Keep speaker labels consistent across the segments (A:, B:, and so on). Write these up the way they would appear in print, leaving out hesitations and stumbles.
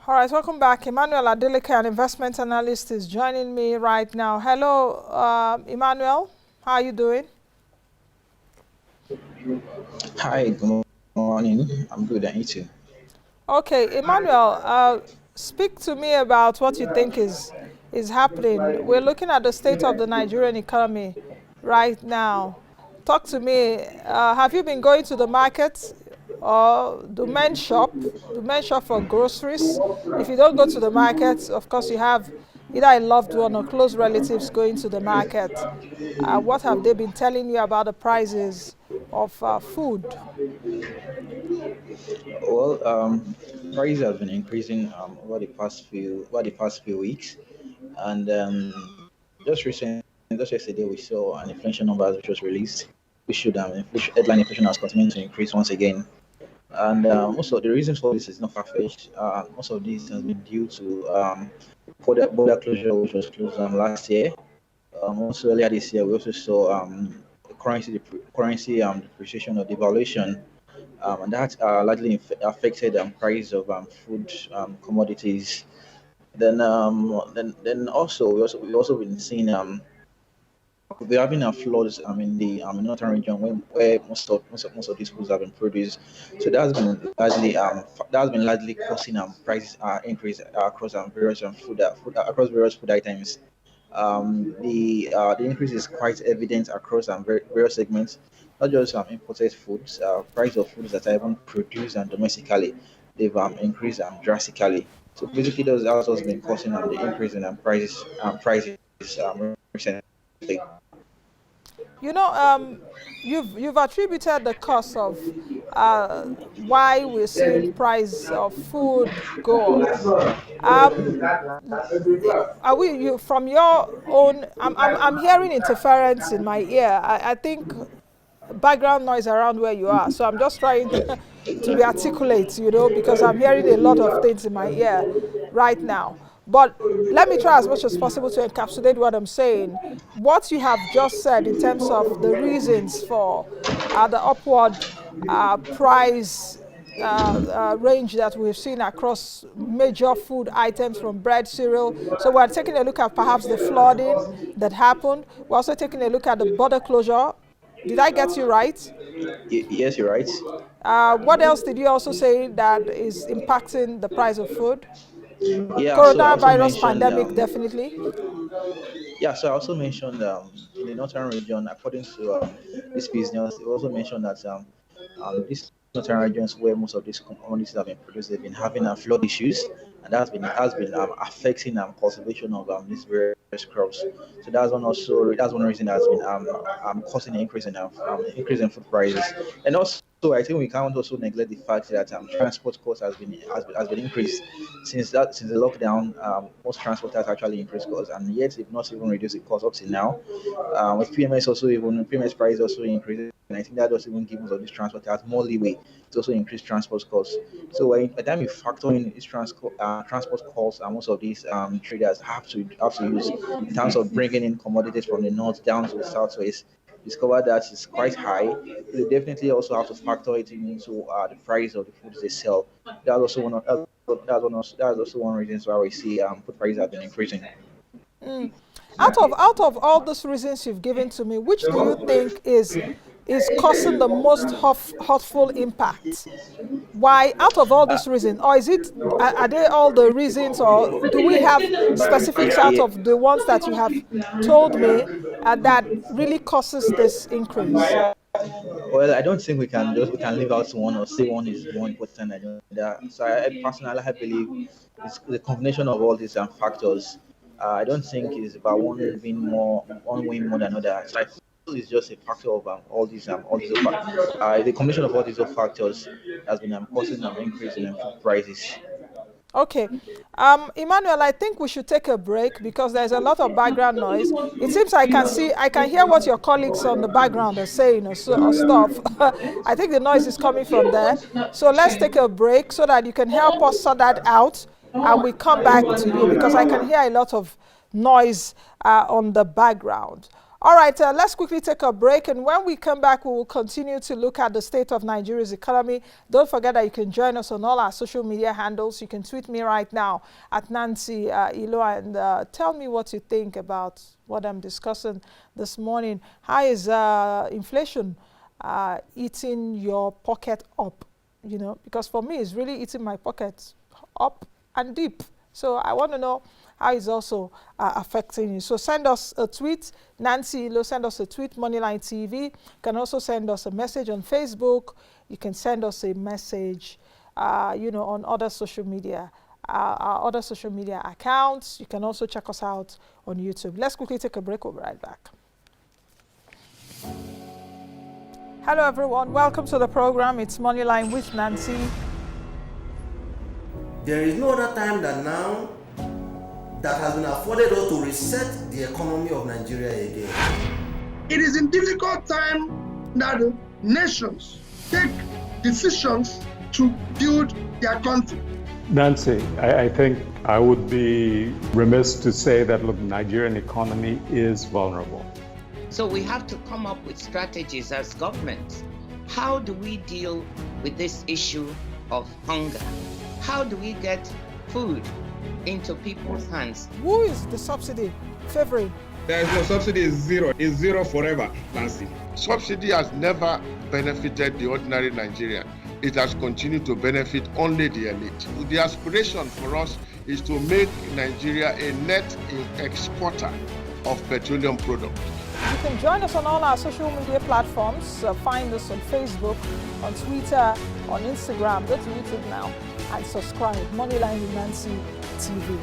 A: All right, welcome back. Emmanuel Adeleke, an investment analyst, is joining me right now. Hello, Emmanuel. How are you doing?
B: Hi, good morning. I'm good, and you too?
A: Okay, Emmanuel, speak to me about what you think is happening. We're looking at the state of the Nigerian economy right now. Talk to me. Have you been going to the market, or do men shop? Do men shop for groceries? If you don't go to the market, of course, you have either a loved one or close relatives going to the market. What have they been telling you about the prices of food?
B: Well, prices have been increasing over the past few weeks, and just recently, just yesterday, we saw an inflation number which was released, which showed headline inflation has continued to increase once again. And most of the reasons for this is not far-fetched. Most of this has been due to border closure, which was closed last year. Also earlier this year, we also saw currency depreciation or devaluation, and that largely affected price of food commodities. Then also we also been seeing we're having a floods in the northern region where most of these foods have been produced. So that's been largely causing prices increase across across various food items. The increase is quite evident across various segments, not just imported foods. Price of foods that are even produced and domestically, they've increased drastically. So basically, those that's what's been causing the increase in prices recently.
A: You know, you've attributed the cost of why we're seeing price of food go up. Um, are we you from your own? I'm hearing interference in my ear. I think background noise around where you are. So I'm just trying to be articulate, because I'm hearing a lot of things in my ear right now. But let me try as much as possible to encapsulate what I'm saying. What you have just said in terms of the reasons for the upward price range that we've seen across major food items from bread, cereal. So we're taking a look at perhaps the flooding that happened. We're also taking a look at the border closure. Did I get you right?
B: Yes, you're right.
A: What else did you also say that is impacting the price of food?
B: Yeah, so I also
A: Coronavirus
B: mentioned
A: pandemic, definitely.
B: in the northern region, according to this business, they also mentioned that these northern regions where most of these commodities have been produced, they've been having flood issues, and that has been affecting cultivation of these various crops. So that's one reason that's been causing an increase in food prices, and also. I think we can't also neglect the fact that transport costs has been increased since the lockdown. Most transporters actually increased costs, and yet they've not even reduced the cost up to now. With PMS price also increasing, and I think that does even give most of these transporters more leeway to also increase transport costs. So by the time you factor in these transport costs, and most of these traders have to use in terms of bringing in commodities from the north down to the southwest, discover that it's quite high. They definitely also have to factor it into the price of the foods they sell. That's also one of that's also one reason why we see food prices have been increasing.
A: Mm. Out of all those reasons you've given to me, which do you think is causing the most hurtful impact? Why, out of all these reasons, or is it are they all the reasons, or do we have specifics out
B: Yeah.
A: of the ones that you have told me that really causes this increase?
B: Well, I don't think we can leave out one or say one is more important than the other. So I personally I believe it's the combination of all these factors. I don't think it's about one win more than another. So I feel it's just a factor of the combination of all these factors has been causing an increase in food prices.
A: Okay. Emmanuel, I think we should take a break because there's a lot of background noise. It seems I can hear what your colleagues on the background are saying or stuff. I think the noise is coming from there. So let's take a break so that you can help us sort that out and we come back to you because I can hear a lot of noise on the background. All right, let's quickly take a break. And when we come back, we will continue to look at the state of Nigeria's economy. Don't forget that you can join us on all our social media handles. You can tweet me right now at Nancy Ilo and tell me what you think about what I'm discussing this morning. How is inflation eating your pocket up? You know, because for me, it's really eating my pocket up and deep. So I want to know how it's also affecting you. So send us a tweet, Nancy Ilo, send us a tweet, Moneyline TV. You can also send us a message on Facebook. You can send us a message, on other social media, our other social media accounts. You can also check us out on YouTube. Let's quickly take a break. We'll be right back. Hello, everyone. Welcome to the program. It's Moneyline with Nancy.
C: There is no other time than now that has been afforded us to reset the economy of Nigeria again.
D: It is in difficult time that nations take decisions to build their country.
E: Nancy, I think I would be remiss to say that, look, the Nigerian economy is vulnerable.
F: So we have to come up with strategies as government. How do we deal with this issue of hunger? How do we get food into people's hands?
A: Who is the subsidy favoring?
G: There is no subsidy, is zero. It's zero forever, Nancy.
H: Subsidy has never benefited the ordinary Nigerian. It has continued to benefit only the elite. The aspiration for us is to make Nigeria a net exporter of petroleum products.
A: You can join us on all our social media platforms. Find us on Facebook, on Twitter, on Instagram. Go to YouTube now and subscribe. Moneyline with Nancy TV.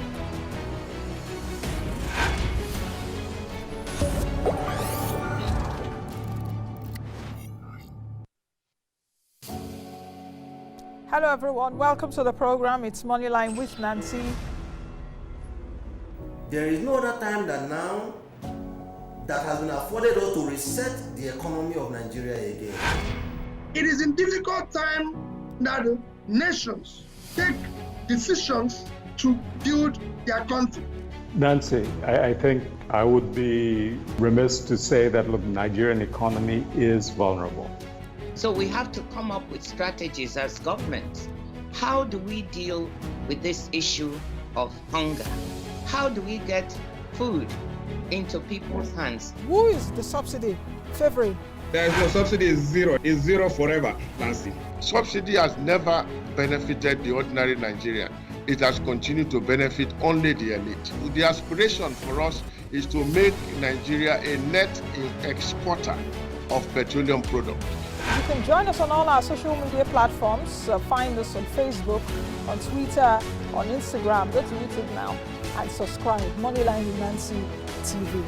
A: Hello, everyone. Welcome to the program. It's Moneyline with Nancy.
C: There is no other time than now that has been afforded us to reset the economy of Nigeria again.
D: It is in difficult time that nations take decisions to build their country.
E: Nancy, I think I would be remiss to say that, look, the Nigerian economy is vulnerable.
F: So we have to come up with strategies as government. How do we deal with this issue of hunger? How do we get food into people's hands?
A: Who is the subsidy favoring?
G: There is no subsidy, is zero. It's zero forever, Nancy.
H: Subsidy has never benefited the ordinary Nigerian. It has continued to benefit only the elite. The aspiration for us is to make Nigeria a net exporter of petroleum products.
A: You can join us on all our social media platforms. Find us on Facebook, on Twitter, on Instagram. Go to YouTube now and subscribe. Moneyline with Nancy TV.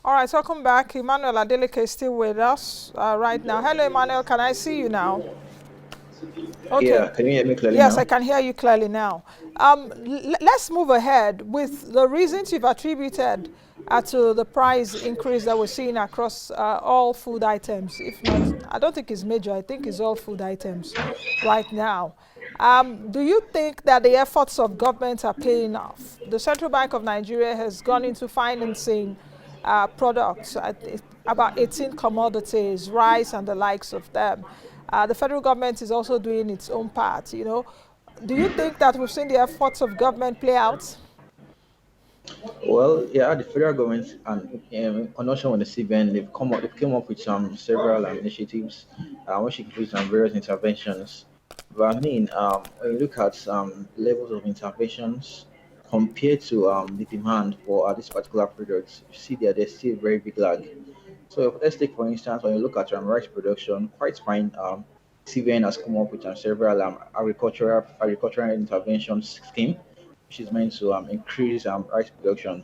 A: All right, welcome back. Emmanuel Adeleke is still with us right now. Hello, Emmanuel. Can I see you now? Okay.
B: Yeah, can you hear me clearly
A: Yes,
B: now?
A: I can hear you clearly now. Let's move ahead with the reasons you've attributed to the price increase that we're seeing across all food items. If not, I don't think it's major. I think it's all food items right now. Do you think that the efforts of government are paying off? The Central Bank of Nigeria has gone into financing products, about 18 commodities, rice and the likes of them. The federal government is also doing its own part, you know. Do you think that we've seen the efforts of government play out?
B: Well, yeah, the federal government and in conjunction with the CBN, they came up with some several initiatives, which include some various interventions. But I mean, when you look at levels of interventions compared to the demand for this particular product, you see that there's still a very big lag. So let's take for instance, when you look at rice production, quite fine. CBN has come up with several agricultural intervention scheme, which is meant to increase rice production.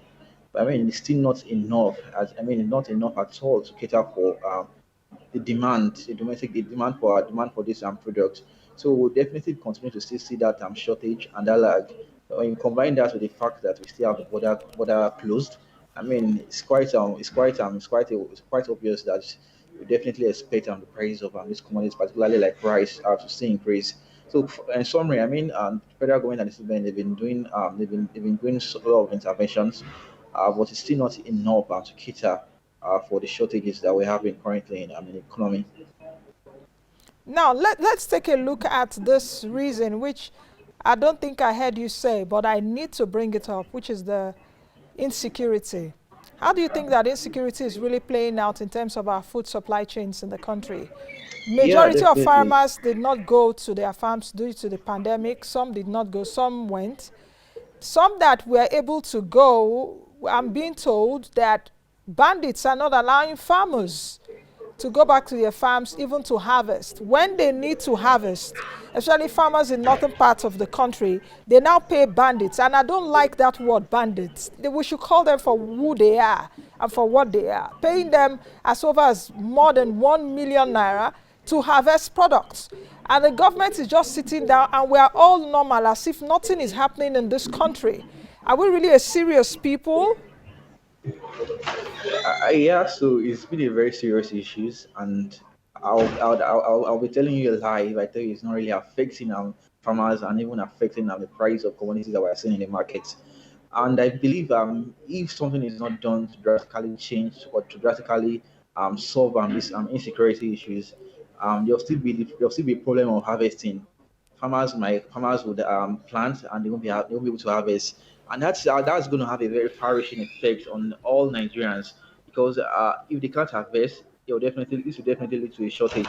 B: But I mean, it's still not enough. Not enough at all to cater for the demand for this product. So we'll definitely continue to still see that shortage and that lag. When you combine that with the fact that we still have the border closed, I mean, it's quite obvious that we definitely expect the price of these commodities, particularly like rice, to stay increase. So, in summary, I mean, federal government and the state government, they've been doing a lot of interventions, but it's still not enough to cater for the shortages that we're having currently in the economy.
A: Now, let's take a look at this reason, which I don't think I heard you say, but I need to bring it up, which is the insecurity. How do you think that insecurity is really playing out in terms of our food supply chains in the country?
B: Yeah,
A: Majority of
B: definitely.
A: farmers did not go to their farms due to the pandemic. Some did not go, some went. Some that were able to go, I'm being told that bandits are not allowing farmers to go back to their farms even to harvest. When they need to harvest, especially farmers in northern parts of the country, they now pay bandits. And I don't like that word, bandits. We should call them for who they are and for what they are. Paying them as over as more than 1 million naira to harvest products. And the government is just sitting down and we are all normal as if nothing is happening in this country. Are we really a serious people?
B: Yeah, so it's been a very serious issues, and I'll be telling you a lie if I tell you it's not really affecting farmers and even affecting the price of commodities that we're seeing in the market. And I believe if something is not done to drastically change or to drastically solve these insecurity issues, there'll still be a problem of harvesting. Farmers would plant and they won't be able to harvest, and that's going to have a very far-reaching effect on all Nigerians, because if they can't harvest, this will definitely lead to a shortage,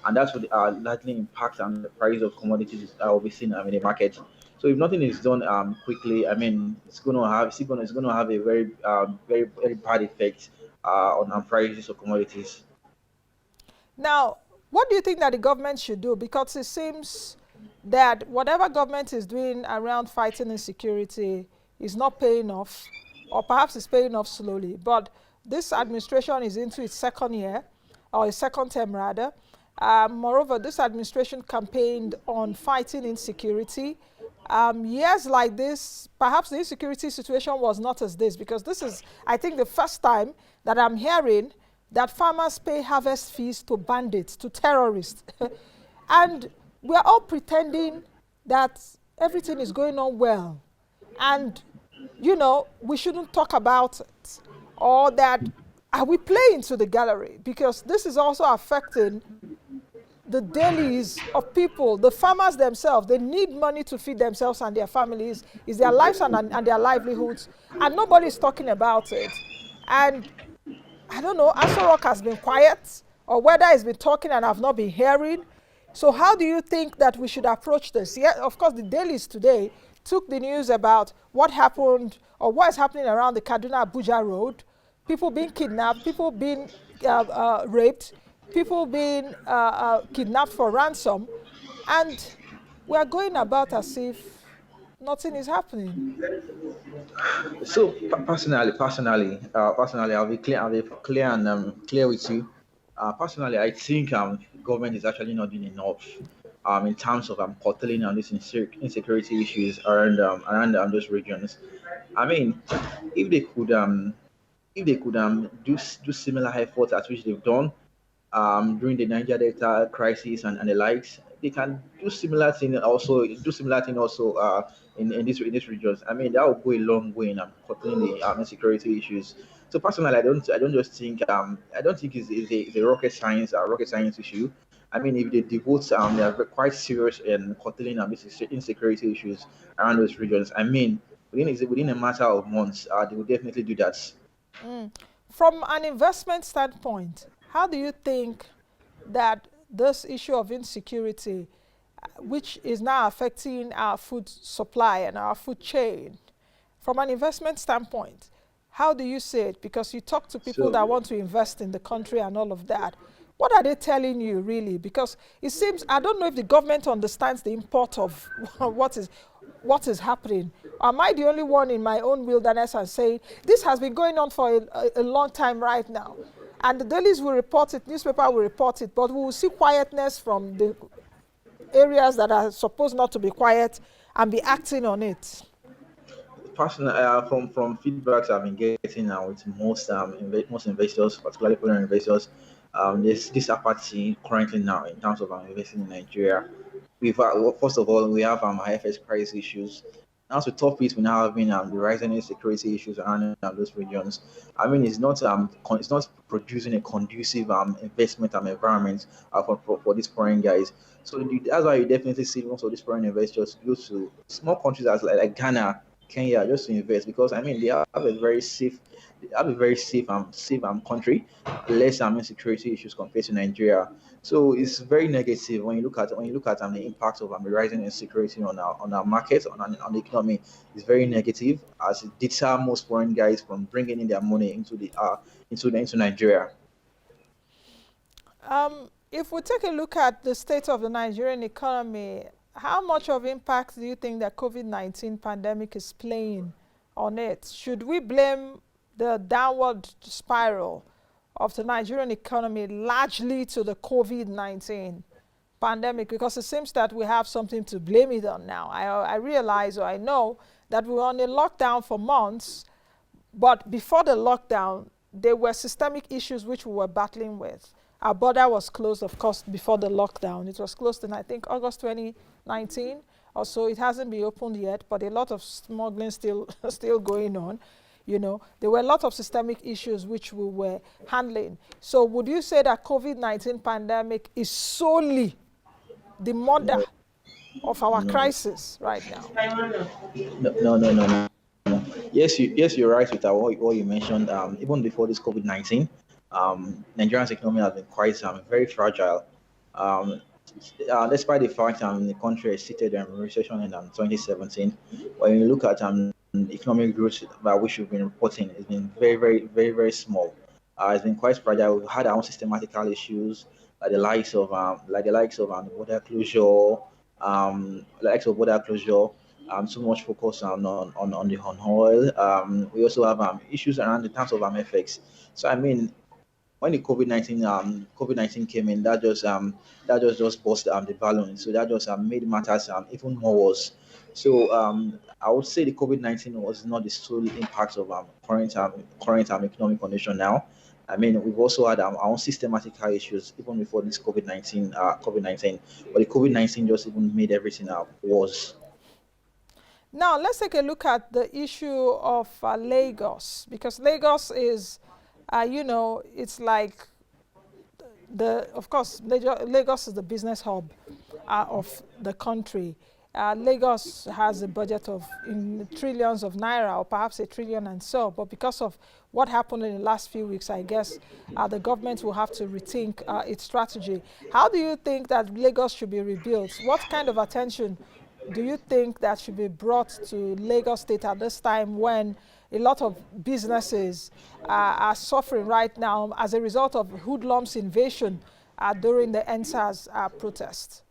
B: and that would likely impact on the price of commodities that will be seen in the market. So if nothing is done quickly, I mean, it's going to have a very bad effect on prices of commodities.
A: Now, what do you think that the government should do? Because it seems that whatever government is doing around fighting insecurity is not paying off, or perhaps it's paying off slowly. But this administration is into its second year, or its second term rather. Moreover, this administration campaigned on fighting insecurity. Years like this, perhaps the insecurity situation was not as this, because this is, I think, the first time that I'm hearing that farmers pay harvest fees to bandits, to terrorists. And we're all pretending that everything is going on well. And, you know, we shouldn't talk about it. Or that, are we playing to the gallery? Because this is also affecting the dailies of people, the farmers themselves. They need money to feed themselves and their families. It's their lives and their livelihoods. And nobody's talking about it. And I don't know, Asorok has been quiet, or whether he's been talking and I've not been hearing. So how do you think that we should approach this? Yeah, of course, the dailies today took the news about what happened or what is happening around the Kaduna-Abuja road, people being kidnapped, people being raped, people being kidnapped for ransom, and we are going about as if nothing is happening.
B: So personally, I'll be clear and clear with you. Personally, I think government is actually not doing enough in terms of curtailing on these insecurity issues around those regions. I mean, if they could do similar efforts as which they've done during the Niger Delta crisis and the likes, they can do similar thing also in these regions. I mean, that will go a long way in curtailing the insecurity issues. So personally, I don't just think I don't think it's a rocket science issue. I mean, if they devote they are quite serious in curtailing these insecurity issues around those regions. I mean, within a matter of months, they will definitely do that.
A: From an investment standpoint, how do you think that this issue of insecurity, which is now affecting our food supply and our food chain, from an investment standpoint, how do you see it? Because you talk to people
B: So
A: that want to invest in the country and all of that. What are they telling you really? Because it seems, I don't know if the government understands the import of what is happening. Am I the only one in my own wilderness and saying this has been going on for a long time right now? And the dailies will report it, newspaper will report it, but we will see quietness from the areas that are supposed not to be quiet and be acting on it.
B: personal from feedbacks I've been getting now with most most investors, particularly foreign investors, there's this apathy currently now in terms of investing in Nigeria. Well, first of all, we have IFS crisis issues. Now, to top it, we now having the rising insecurity issues around those regions. I mean, it's not producing a conducive investment environment for these foreign guys. So that's why you definitely see most of these foreign investors go to small countries as like Ghana, Kenya, just to invest, because I mean they have a very safe, safe country, less insecurity issues compared to Nigeria. So it's very negative when you look at the impact of the rising insecurity on our market, on the economy. It's very negative as it deter most foreign guys from bringing in their money into Nigeria.
A: If we take a look at the state of the Nigerian economy, how much of impact do you think that COVID-19 pandemic is playing on it? Should we blame the downward spiral of the Nigerian economy largely to the COVID-19 pandemic? Because it seems that we have something to blame it on now. I realize, or I know, that we were on a lockdown for months, but before the lockdown, there were systemic issues which we were battling with. Our border was closed, of course, before the lockdown. It was closed in, I think, August 2019 or so. It hasn't been opened yet, but a lot of smuggling still going on. You know, there were a lot of systemic issues which we were handling. So would you say that COVID-19 pandemic is solely the mother of our
B: No,
A: crisis right now?
B: no. Yes, you're right with what you mentioned. Even before this COVID-19, Nigeria's economy has been quite very fragile. Um, Despite the fact the country is seated in recession in 2017, when you look at economic growth by which we've been reporting, it's been very small. It's been quite fragile. We've had our own systematical issues, like the likes of border closure, too much focus on oil. We also have issues around the terms of FX. So I mean, when the COVID-19 came in, that just burst the balloon. So that just made matters even more worse. So I would say the COVID-19 was not the sole impact of current economic condition now. I mean, we've also had our own systematical issues even before this COVID-19, but the COVID-19 just even made everything worse.
A: Now, let's take a look at the issue of Lagos, because Lagos is, you know, it's like of course, Lagos is the business hub of the country. Lagos has a budget of in trillions of naira, or perhaps a trillion and so, but because of what happened in the last few weeks, I guess the government will have to rethink its strategy. How do you think that Lagos should be rebuilt? What kind of attention do you think that should be brought to Lagos State at this time when a lot of businesses are suffering right now as a result of hoodlums invasion during the NSAS protest?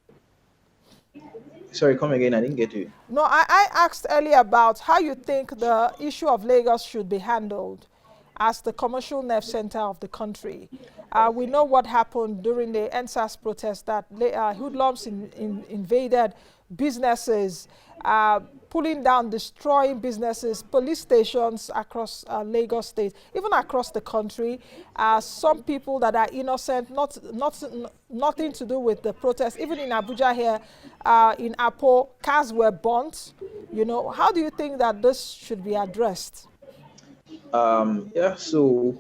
B: Sorry, come again. I didn't get you.
A: No, I asked earlier about how you think the issue of Lagos should be handled as the commercial nerve center of the country. We know what happened during the NSAS protest, that hoodlums invaded businesses, pulling down, destroying businesses, police stations across Lagos State, even across the country. Some people that are innocent, nothing to do with the protest. Even in Abuja here, in Apo, cars were burnt. You know, how do you think that this should be addressed?
B: Yeah. So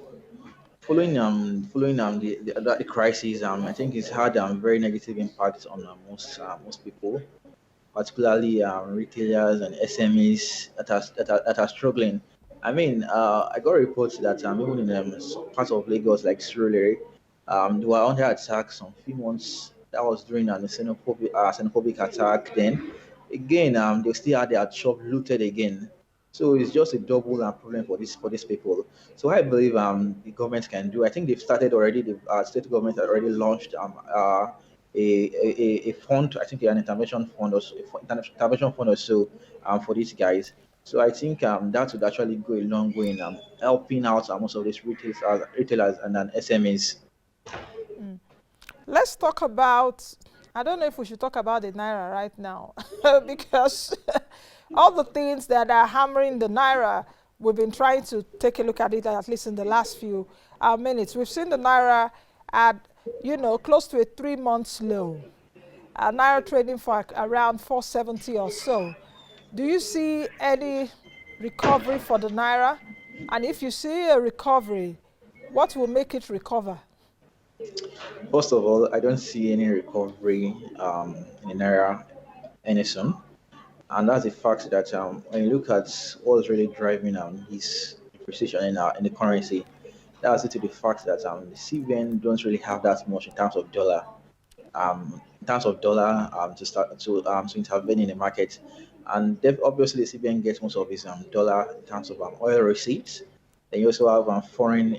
B: following the crisis, I think it's had very negative impact on most people, particularly retailers and SMEs that are struggling. I mean, I got reports that even in some parts of Lagos, like Surulere, they were under attack some few months. That was during the xenophobic attack. Then again, they still had their shop looted again. So it's just a double problem for these people. So I believe the government can do. I think they've started already. The state government had already launched a fund. I think an intervention fund or so, intervention fund or so for these guys. So I think that would actually go a long way in helping out most of these retailers and then SMEs.
A: Let's talk about, I don't know if we should talk about the Naira right now, because all the things that are hammering the Naira, we've been trying to take a look at it, at least in the last few minutes. We've seen the Naira at, close to a 3 months low. Naira trading for around 470 or so. Do you see any recovery for the Naira? And if you see a recovery, what will make it recover?
B: First of all, I don't see any recovery in Naira any soon. And that's the fact that when you look at what's really driving this depreciation in the currency, that's due to the fact that the CBN don't really have that much in terms of dollar to start to intervene in the market, and obviously the CBN gets most of its dollar in terms of oil receipts. Then you also have foreign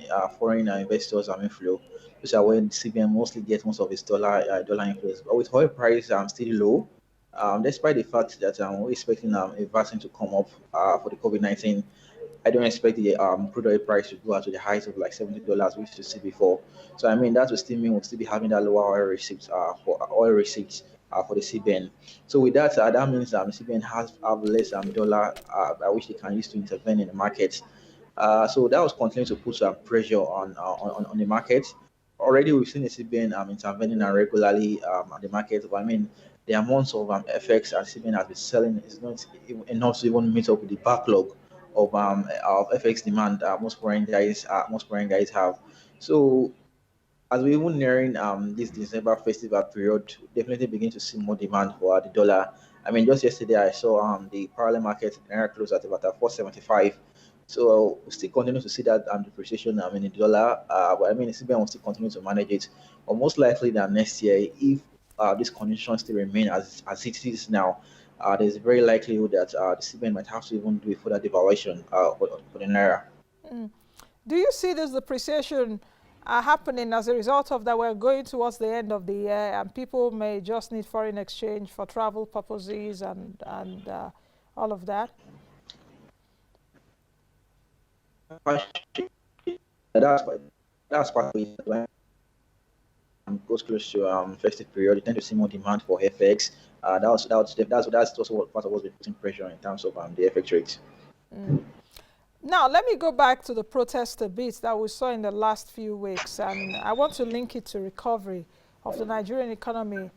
B: investors inflow, which are when CBN mostly gets most of its dollar inflows. But with oil price still low, despite the fact that we're expecting a vaccine to come up for the COVID-19, I don't expect the crude oil price to go out to the heights of like $70 we used to see before. So I mean that will still mean we'll still be having that lower oil receipts for the CBN. So with that, that means CBN have less dollar by which they can use to intervene in the market. So that was continuing to put pressure on the market. Already we've seen the CBN intervening regularly on the market. But I mean the amounts of FX that CBN has been selling is not enough to even meet up with the backlog of FX demand most foreign guys have. So as we even nearing this December festival period, definitely begin to see more demand for the dollar. I mean, just yesterday I saw the parallel market naira close at about 475. So we still continue to see that depreciation in the dollar. But I mean, the CBN will still continue to manage it. But most likely that next year, if these conditions still remain as it is now, there's a very likelihood that the CBN might have to even do a further devaluation for the naira.
A: Mm. Do you see this depreciation happening as a result of that we're going towards the end of the year and people may just need foreign exchange for travel purposes and all of that?
B: That's part of it. When goes close to festive period, you tend to see more demand for FX. That's also part of what's been putting pressure in terms of the FX rate.
A: Mm. Now, let me go back to the protest a bit that we saw in the last few weeks, and I want to link it to recovery of the Nigerian economy.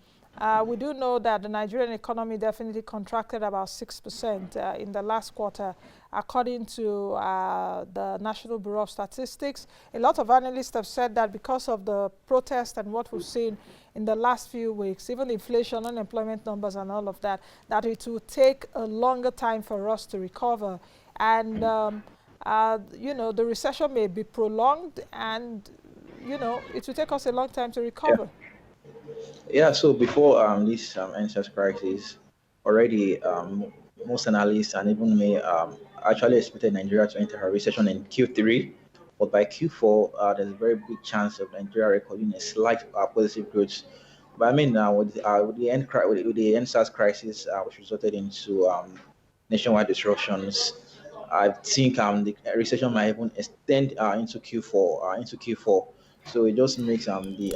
A: We do know that the Nigerian economy definitely contracted about 6% in the last quarter, according to the National Bureau of Statistics. A lot of analysts have said that because of the protest and what we've seen in the last few weeks, even inflation, unemployment numbers and all of that, that it will take a longer time for us to recover. And the recession may be prolonged and, it will take us a long time to recover.
B: Yeah, so before this NSAS crisis, already most analysts and even me actually expected Nigeria to enter a recession in Q3, but by Q4, there's a very big chance of Nigeria recording a slight positive growth. But I mean, with the NSAS crisis, which resulted into nationwide disruptions, I think the recession might even extend into Q4. So it just makes the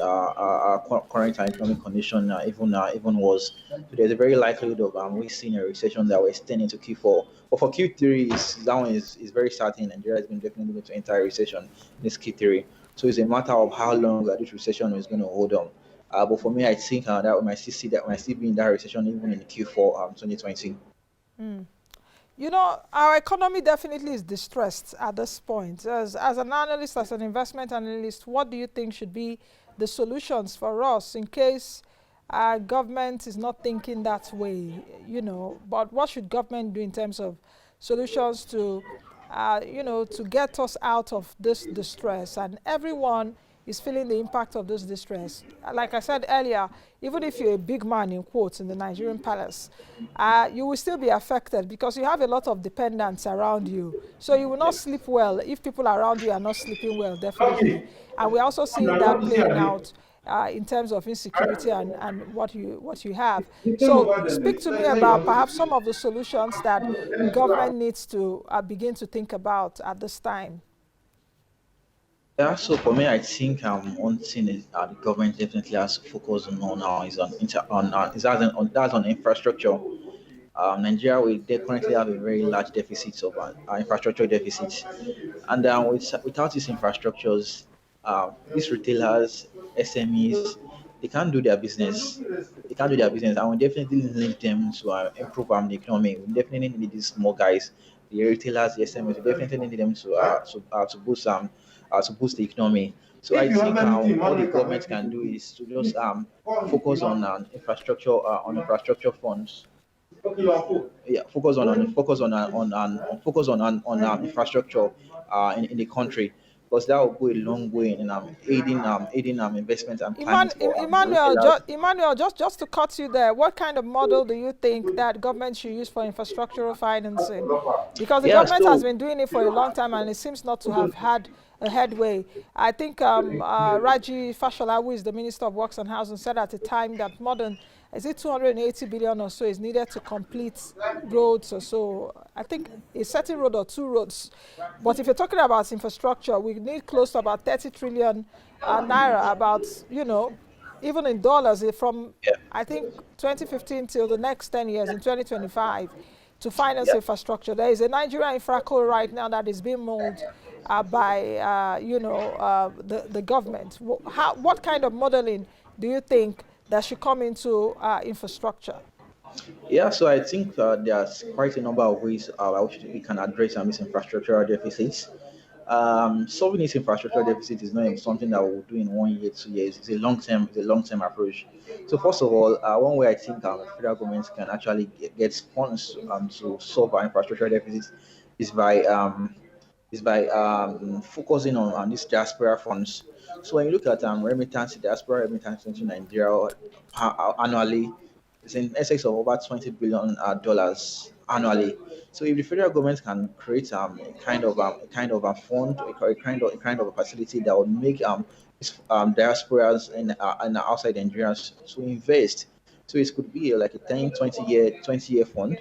B: current economic condition even worse. So there's a very likelihood of we seeing a recession that will extend into Q4. But for Q3, that one is very certain. Nigeria has been definitely going to enter a recession in this Q3. So it's a matter of how long that this recession is going to hold on. But for me, I think that we might still be in that recession even in Q4 2020.
A: Mm. Our economy definitely is distressed at this point. As an analyst, as an investment analyst, what do you think should be the solutions for us in case our government is not thinking that way, But what should government do in terms of solutions to, to get us out of this distress? And everyone is feeling the impact of this distress. Like I said earlier, even if you're a big man, in quotes, in the Nigerian palace, you will still be affected because you have a lot of dependents around you. So you will not sleep well if people around you are not sleeping well, definitely. And we're also seeing that playing out in terms of insecurity and what you have. So speak to me about perhaps some of the solutions that government needs to begin to think about at this time.
B: Yeah, so for me, I think one thing is the government definitely has to focus on now is on that's on infrastructure. Nigeria they currently have a very large deficit of infrastructure deficit, and without these infrastructures, these retailers, SMEs, they can't do their business. They can't do their business. And we definitely need them to improve the economy. We definitely need these small guys, the retailers, the SMEs. We definitely need them to boost the economy. So I think what the government can do is to just focus on infrastructure funds. Yeah, focus on infrastructure in the country, because that will go a long way in aiding investment and climate for the retailers.
A: Emmanuel, just to cut you there, what kind of model do you think that government should use for infrastructural financing? Because the
B: Yeah,
A: government has
B: so
A: been doing it for a long time and it seems not to have had a headway. I think Raji Fashola, who is the Minister of Works and Housing, said at the time that more than, is it 280 billion or so is needed to complete roads or so. I think a certain road or two roads. But if you're talking about infrastructure, we need close to about 30 trillion naira, about, even in dollars, from,
B: yeah,
A: I think, 2015 till the next 10 years in 2025 to finance
B: yeah.
A: infrastructure. There is a Nigerian infraco right now that is being molded by, the government. What kind of modeling do you think that should come into infrastructure?
B: Yeah, so I think there's quite a number of ways by which we can address these infrastructural deficits. Solving this infrastructural deficit is not something that we'll do in 1 year, 2 years. It's a long-term approach. So first of all, one way I think federal governments can actually get funds to solve our infrastructural deficits is by focusing on these diaspora funds. So when you look at diaspora remittance into Nigeria annually, it's in excess of over $20 billion annually. So if the federal government can create a kind of a fund, a kind of a facility that would make diasporas and outside Nigerians to invest. So it could be like a 10, 20 year fund.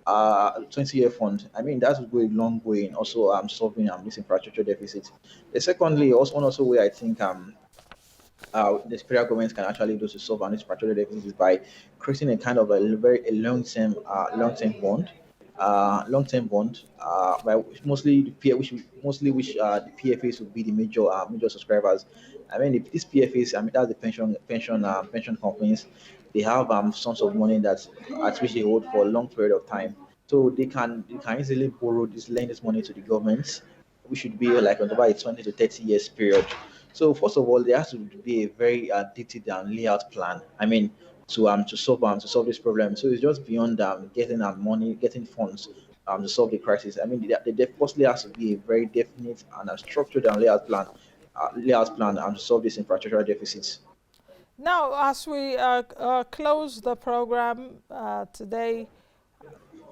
B: 20-year fund. I mean, that would go a long way in also solving this infrastructure deficit. The secondly, also way I think the federal government can actually do to solve this particular deficit is by creating a kind of a very a long-term bond, by which mostly the PFAs would be the major subscribers. I mean, if these PFAs, I mean that's the pension companies, they have sums of money that at which they hold for a long period of time, so they can easily lend this money to the government, which should be like on about a 20 to 30 years period. So first of all, there has to be a very detailed and layout plan. I mean, to solve this problem. So it's just beyond getting money, getting funds to solve the crisis. I mean, there firstly has to be a very definite and a structured and layout plan to solve this infrastructural deficits.
A: Now, as we close the program today,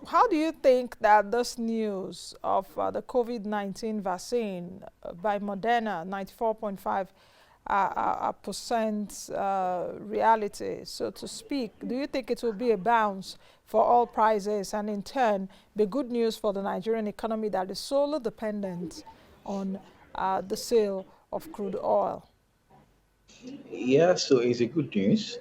A: how do you think that this news of the COVID-19 vaccine by Moderna, 94.5% reality, so to speak, do you think it will be a bounce for all prices and in turn be good news for the Nigerian economy that is solely dependent on the sale of crude oil?
B: Yeah, so it's a good news.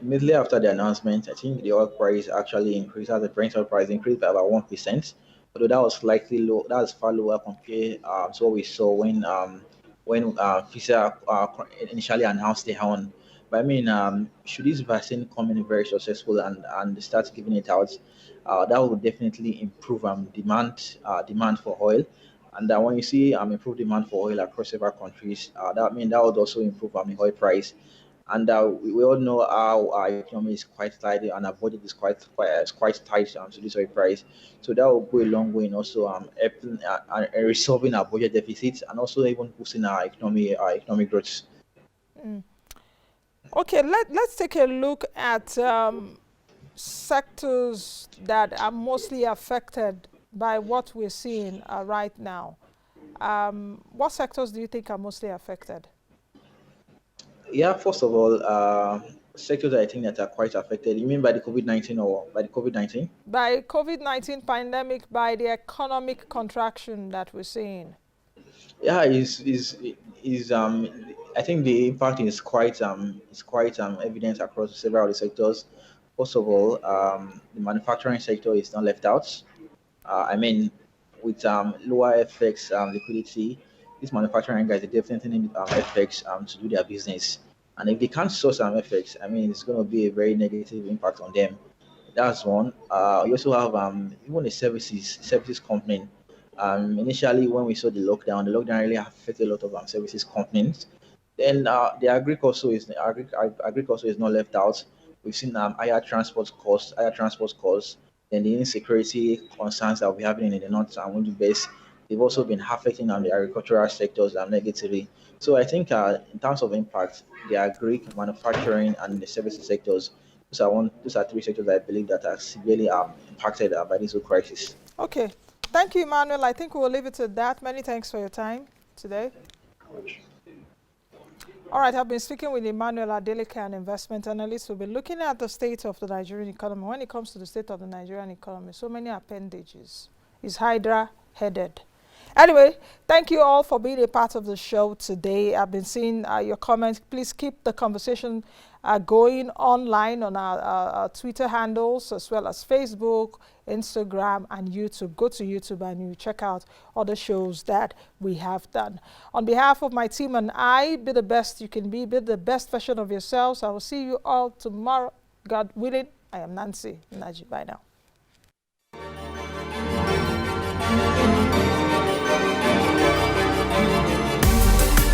B: Immediately after the announcement, I think the oil price actually increased, as the Brent oil price increased by about 1%. Although that was slightly low, that was far lower compared to what we saw when Pfizer initially announced their own. But I mean, should this vaccine come in very successful and start giving it out, that would definitely improve demand for oil. And when you see improved demand for oil across several countries, that would also improve the oil price. And we all know how our economy is quite tight and our budget is quite tight to this oil price. So that will go a long way in also helping, resolving our budget deficits and also even boosting our economic growth.
A: Okay, let's take a look at sectors that are mostly affected by what we're seeing right now. What sectors do you think are mostly affected?
B: Yeah, first of all, sectors that I think that are quite affected. You mean by the COVID-19 or by the COVID-19?
A: By COVID-19 pandemic, by the economic contraction that we're seeing.
B: Yeah, is I think the impact is quite evident across several of the sectors. First of all, the manufacturing sector is not left out. I mean, with lower FX liquidity, these manufacturing guys, they definitely need FX to do their business. And if they can't source FX, I mean, it's going to be a very negative impact on them. That's one. You also have even a services company. Initially, when we saw the lockdown really affected a lot of services companies. Then the agriculture is not left out. We've seen higher transport costs, then the insecurity concerns that we're having in the north and wind base. They've also been affecting the agricultural sectors negatively. So I think in terms of impact, the agri, manufacturing, and the services sectors, those are three sectors I believe that are severely impacted by this whole crisis.
A: Okay. Thank you, Emmanuel. I think we'll leave it at that. Many thanks for your time today. All right, I've been speaking with Emmanuel Adeleke, an investment analyst. We've been looking at the state of the Nigerian economy. When it comes to the state of the Nigerian economy, so many appendages. It's Hydra-headed. Anyway, thank you all for being a part of the show today. I've been seeing your comments. Please keep the conversation going online on our Twitter handles, as well as Facebook, Instagram, and YouTube. Go to YouTube and you check out other shows that we have done. On behalf of my team and I, be the best you can be the best version of yourselves. I will see you all tomorrow, God willing. I am Nnaji. Bye now.